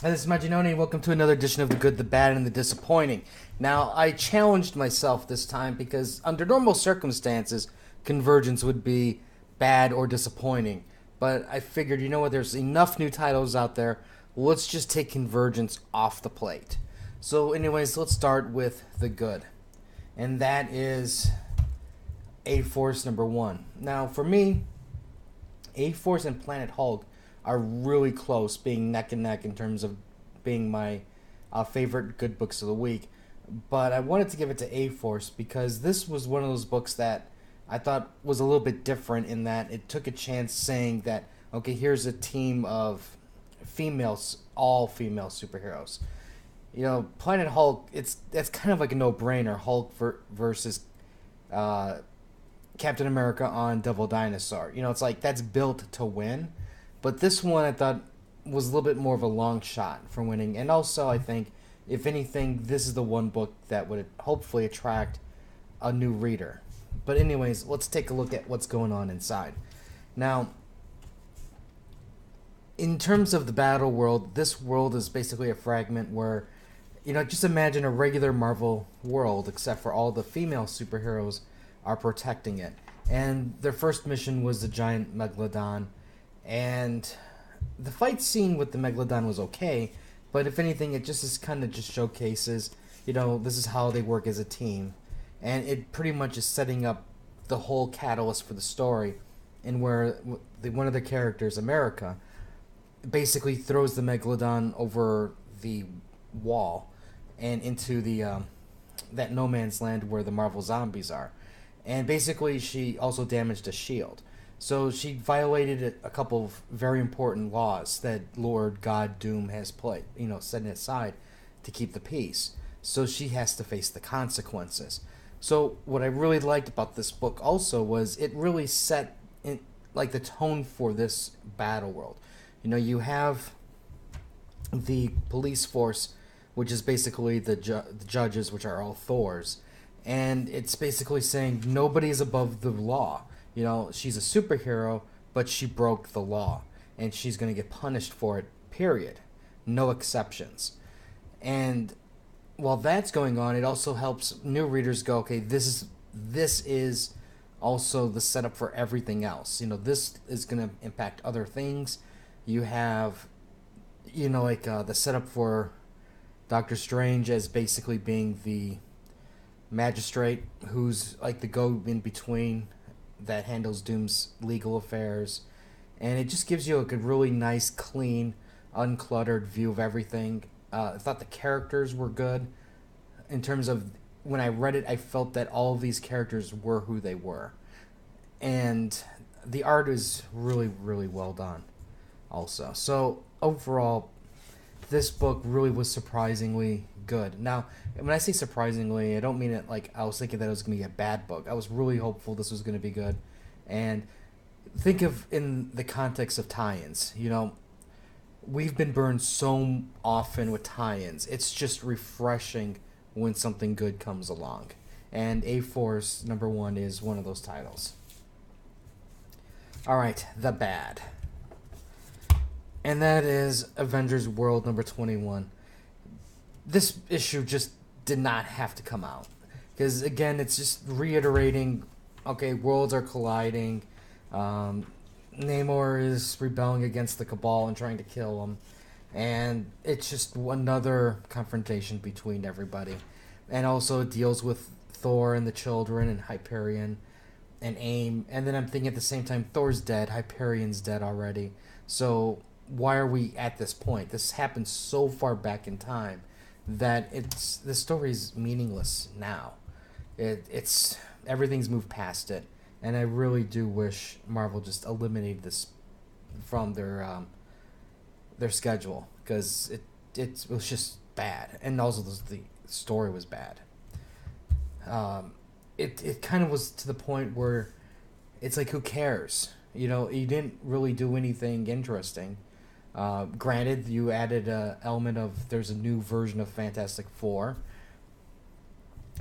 Hi, this is Maginoni, and welcome to another edition of The Good, the Bad, and the Disappointing. Now, I challenged myself this time because under normal circumstances, Convergence would be bad or disappointing. But I figured, you know what, there's enough new titles out there, let's just take Convergence off the plate. So, anyways, let's start with the good. And that is A-Force number 1. Now, for me, A-Force and Planet Hulk are really close, being neck and neck in terms of being my favorite good books of the week. But I wanted to give it to A-Force because this was one of those books that I thought was a little bit different in that it took a chance saying that, okay, here's a team of females, all female superheroes. You know, Planet Hulk, that's kind of like a no-brainer. Hulk versus uh, Captain America on Devil Dinosaur. You know, it's like that's built to win. But this one I thought was a little bit more of a long shot for winning. And also, I think, if anything, this is the one book that would hopefully attract a new reader. But, anyways, let's take a look at what's going on inside. Now, in terms of the battle world, this world is basically a fragment where, you know, just imagine a regular Marvel world, except for all the female superheroes are protecting it. And their first mission was the giant Megalodon, and the fight scene with the Megalodon was okay, but if anything, it just is kind of just showcases, you know, this is how they work as a team, and it pretty much is setting up the whole catalyst for the story, and where one of the characters, America, basically throws the Megalodon over the wall and into the that no man's land where the Marvel zombies are, and basically she also damaged a shield. So she violated a couple of very important laws that Lord God Doom has set aside to keep the peace. So she has to face the consequences. So what I really liked about this book also was it really set in, like the tone for this battle world. You know, you have the police force, which is basically the judges, which are all Thors, and it's basically saying nobody is above the law. You know, she's a superhero, but she broke the law, and she's going to get punished for it, period. No exceptions. And while that's going on, it also helps new readers go, okay, this is also the setup for everything else. You know, this is going to impact other things. You have, you know, like the setup for Doctor Strange as basically being the magistrate who's like the go in between that handles Doom's legal affairs, and it just gives you like a really nice, clean, uncluttered view of everything. I thought the characters were good. In terms of when I read it, I felt that all of these characters were who they were, and the art is really, really well done. Also, so overall, this book really was surprisingly good. Now, when I say surprisingly, I don't mean it like I was thinking that it was going to be a bad book. I was really hopeful this was going to be good. And think of in the context of tie-ins, you know, we've been burned so often with tie-ins. It's just refreshing when something good comes along. And A-Force number 1 is one of those titles. All right, the bad. And that is Avengers World number 21. This issue just did not have to come out. Because, again, it's just reiterating, okay, worlds are colliding. Namor is rebelling against the Cabal and trying to kill him. And it's just another confrontation between everybody. And also it deals with Thor and the children and Hyperion and AIM. And then I'm thinking at the same time, Thor's dead, Hyperion's dead already. So why are we at this point? This happened so far back in time that the story's meaningless now. It's everything's moved past it, and I really do wish Marvel just eliminated this from their schedule because it was just bad, and also the story was bad. It kind of was to the point where it's like, who cares? You know, you didn't really do anything interesting. Granted, you added an element of there's a new version of Fantastic Four,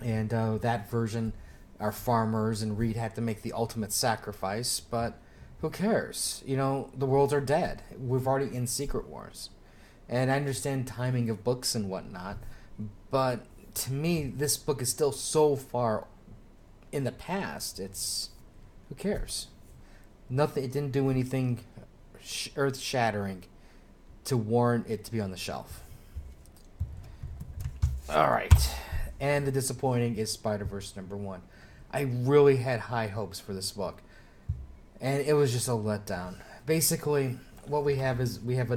and that version are farmers, and Reed had to make the ultimate sacrifice, but who cares? You know, the worlds are dead. We've already in Secret Wars. And I understand timing of books and whatnot, but to me, this book is still so far in the past. It's who cares? Nothing. It didn't do anything earth shattering to warrant it to be on the shelf. All right, and the disappointing is Spider-Verse #1. I really had high hopes for this book, and it was just a letdown. Basically, what we have is we have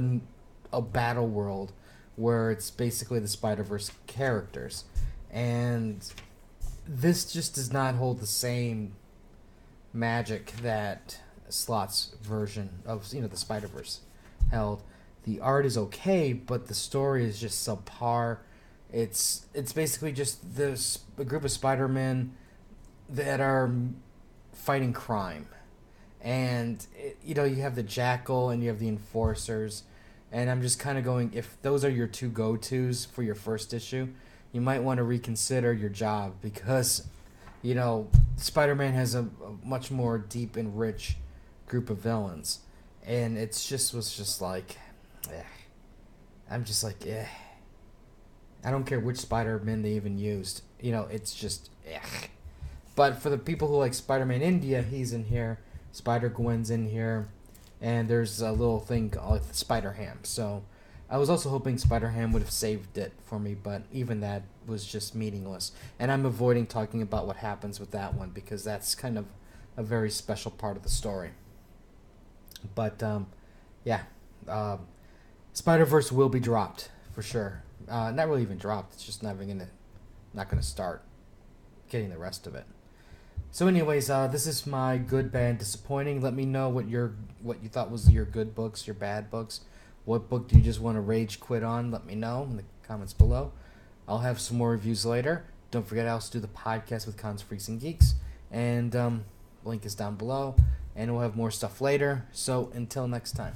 a battle world where it's basically the Spider-Verse characters, and this just does not hold the same magic that Slott's version of the Spider-Verse held. The art is okay, but the story is just subpar. It's basically just a group of Spider-Men that are fighting crime, and you have the Jackal and you have the Enforcers, and I'm just kind of going, if those are your two go-tos for your first issue, you might want to reconsider your job, because Spider-Man has a much more deep and rich group of villains, and was just like, I'm just like, I don't care which Spider-Man they even used. It's just, But for the people who like Spider-Man India, he's in here. Spider-Gwen's in here. And there's a little thing called Spider-Ham. So I was also hoping Spider-Ham would have saved it for me, but even that was just meaningless. And I'm avoiding talking about what happens with that one, because that's kind of a very special part of the story. But, Spider-Verse will be dropped, for sure. Not really even dropped. It's just not gonna start getting the rest of it. So, anyways, this is my good, bad, disappointing. Let me know what you thought was your good books, your bad books. What book do you just want to rage quit on? Let me know in the comments below. I'll have some more reviews later. Don't forget, I also do the podcast with Cons, Freaks, and Geeks, and link is down below. And we'll have more stuff later. So until next time.